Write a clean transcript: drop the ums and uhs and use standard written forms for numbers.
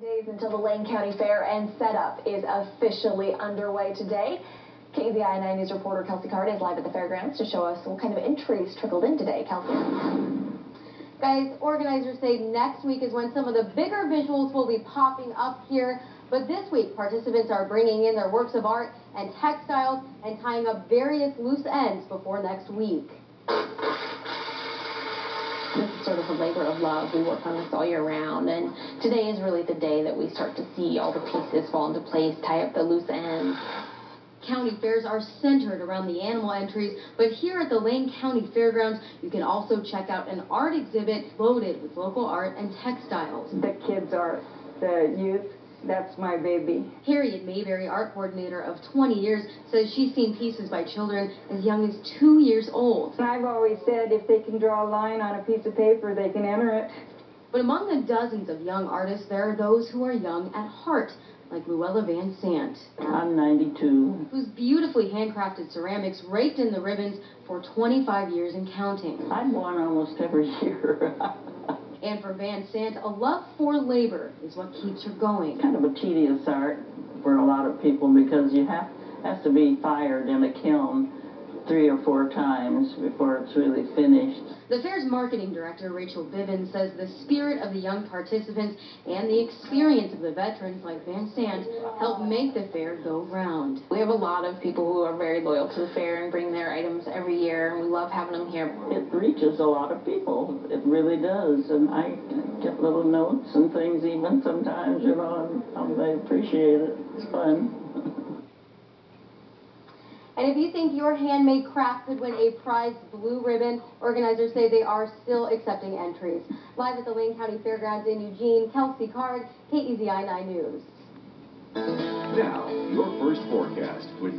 Days until the Lane County Fair, and setup is officially underway today. KEZI 9 News reporter Kelsey Card is live at the fairgrounds to show us what kind of entries trickled in today. Kelsey. Guys, organizers say next week is when some of the bigger visuals will be popping up here. But this week, participants are bringing in their works of art and textiles and tying up various loose ends before next week. This is sort of a labor of love. We work on this all year round, and today is really the day that we start to see all the pieces fall into place, tie up the loose ends. County fairs are centered around the animal entries, but here at the Lane County Fairgrounds, you can also check out an art exhibit loaded with local art and textiles. The kids' art, the youth, that's my baby. Harriet Mayberry, art coordinator of 20 years, says she's seen pieces by children as young as 2 years old. And I've always said if they can draw a line on a piece of paper, they can enter it. But among the dozens of young artists, there are those who are young at heart, like Luella Van Sant. I'm 92. Whose beautifully handcrafted ceramics raked in the ribbons for 25 years and counting. I'm one almost every year. And for Van Sant, a love for labor is what keeps her going. Kind of a tedious art for a lot of people because you has to be fired in a kiln 3 or 4 times before it's really finished. The fair's marketing director, Rachel Bivens, says the spirit of the young participants and the experience of the veterans like Van Sant help make the fair go round. We have a lot of people who are very loyal to the fair and bring their items every year, and we love having them here. It reaches a lot of people. It really does. And I get little notes and things even sometimes, you know, and they appreciate it. It's fun. And if you think your handmade craft could win a prized blue ribbon, organizers say they are still accepting entries. Live at the Lane County Fairgrounds in Eugene, Kelsey Card, KEZI 9 News. Now, your first forecast with